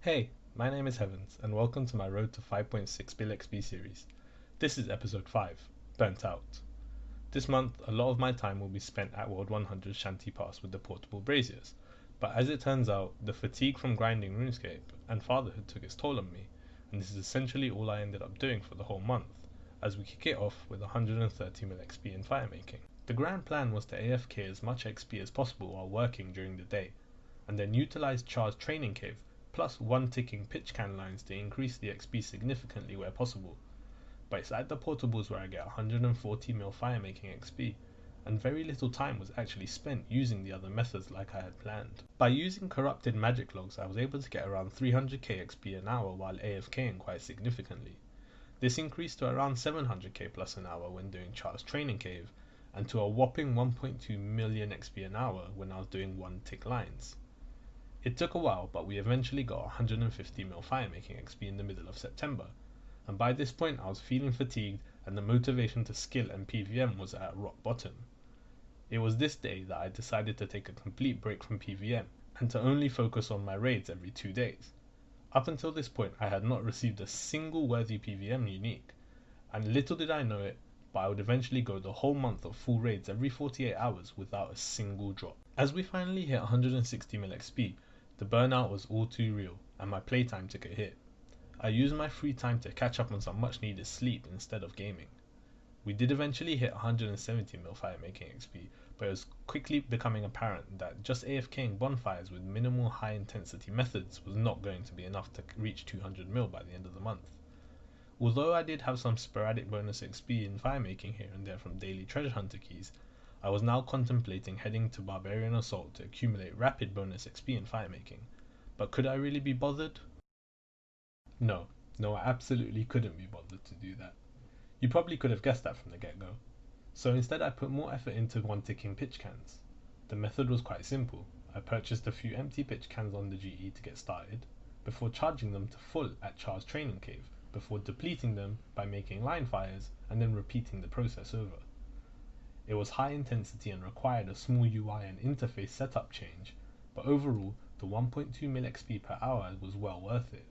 Hey, my name is Heavens, and welcome to my Road to 5.6 Bill XP series. This is episode 5, Burnt Out. This month, a lot of my time will be spent at World 100 Shanty Pass with the portable braziers, but as it turns out, the fatigue from grinding RuneScape and fatherhood took its toll on me, and this is essentially all I ended up doing for the whole month, as we kick it off with 130 mil XP in Firemaking. The grand plan was to AFK as much XP as possible while working during the day, and then utilize Char's training cave plus one ticking pitch can lines to increase the XP significantly where possible. But it's at the portables where I get 140 mil firemaking XP, and very little time was actually spent using the other methods like I had planned. By using corrupted magic logs, I was able to get around 300k XP an hour while AFKing quite significantly. This increased to around 700k plus an hour when doing Char's training cave, and to a whopping 1.2 million XP an hour when I was doing one tick lines. It took a while, but we eventually got 150 mil firemaking XP in the middle of September, and by this point I was feeling fatigued and the motivation to skill and PVM was at rock bottom. It was this day that I decided to take a complete break from PVM and to only focus on my raids every 2 days. Up until this point I had not received a single worthy PVM unique, and little did I know it, but I would eventually go the whole month of full raids every 48 hours without a single drop. As we finally hit 160 mil XP, the burnout was all too real, and my playtime took a hit. I used my free time to catch up on some much needed sleep instead of gaming. We did eventually hit 170 mil firemaking XP, but it was quickly becoming apparent that just AFKing bonfires with minimal high intensity methods was not going to be enough to reach 200 mil by the end of the month. Although I did have some sporadic bonus XP in firemaking here and there from daily treasure hunter keys, I was now contemplating heading to Barbarian Assault to accumulate rapid bonus XP in firemaking, but could I really be bothered? No, I absolutely couldn't be bothered to do that. You probably could have guessed that from the get-go. So instead I put more effort into one ticking pitch cans. The method was quite simple. I purchased a few empty pitch cans on the GE to get started, before charging them to full at Char's training cave, before depleting them by making line fires, and then repeating the process over. It was high intensity and required a small UI and interface setup change, but overall the 1.2 mil XP per hour was well worth it.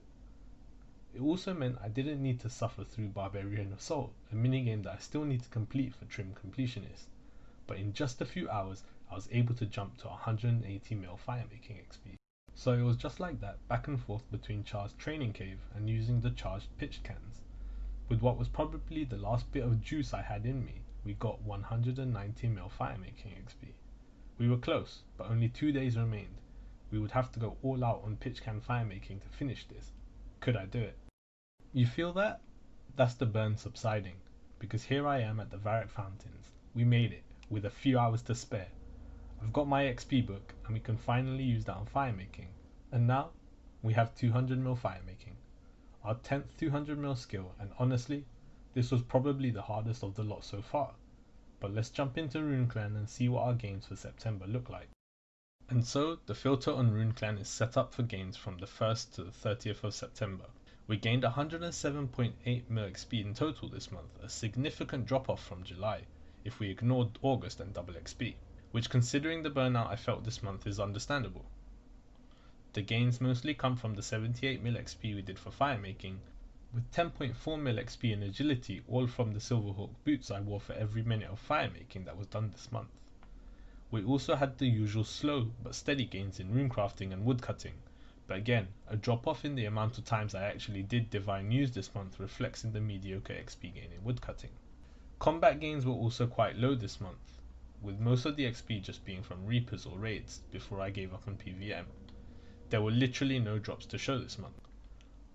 It also meant I didn't need to suffer through Barbarian Assault, a minigame that I still need to complete for Trim Completionist, but in just a few hours I was able to jump to 180 mil firemaking XP. So it was just like that, back and forth between Char's training cave and using the charged pitch cans. With what was probably the last bit of juice I had in me, we got 190 mil firemaking XP. We were close, but only 2 days remained. We would have to go all out on pitch can firemaking to finish this. Could I do it? You feel that? That's the burn subsiding, because here I am at the Varrock Fountains. We made it, with a few hours to spare. I've got my XP book, and we can finally use that on firemaking. And now, we have 200 mil firemaking. Our 10th 200 mil skill, and honestly, this was probably the hardest of the lot so far, but let's jump into RuneClan and see what our gains for September look like. And so, the filter on RuneClan is set up for gains from the 1st to the 30th of September. We gained 107.8 mil XP in total this month, a significant drop off from July, if we ignored August and double XP, which considering the burnout I felt this month is understandable. The gains mostly come from the 78 mil XP we did for firemaking, with 10.4 mil XP in agility, all from the Silverhawk boots I wore for every minute of firemaking that was done this month. We also had the usual slow but steady gains in runecrafting and woodcutting, but again, a drop off in the amount of times I actually did divine news this month reflects in the mediocre XP gain in woodcutting. Combat gains were also quite low this month, with most of the XP just being from reapers or raids before I gave up on PVM. There were literally no drops to show this month.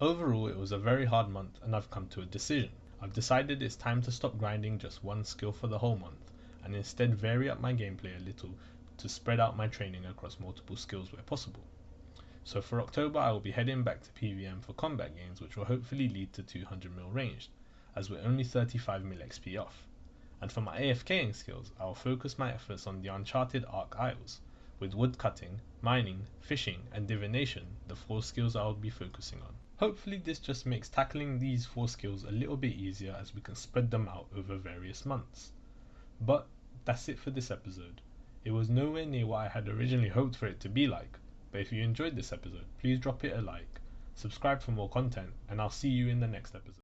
Overall, it was a very hard month and I've come to a decision. I've decided it's time to stop grinding just one skill for the whole month and instead vary up my gameplay a little to spread out my training across multiple skills where possible. So for October I will be heading back to PVM for combat gains, which will hopefully lead to 200 mil ranged, as we're only 35 mil XP off. And for my AFKing skills, I will focus my efforts on the Uncharted Ark Isles, with woodcutting, mining, fishing and divination the 4 skills I will be focusing on. Hopefully this just makes tackling these 4 skills a little bit easier as we can spread them out over various months. But that's it for this episode. It was nowhere near what I had originally hoped for it to be like, but if you enjoyed this episode, please drop it a like, subscribe for more content, and I'll see you in the next episode.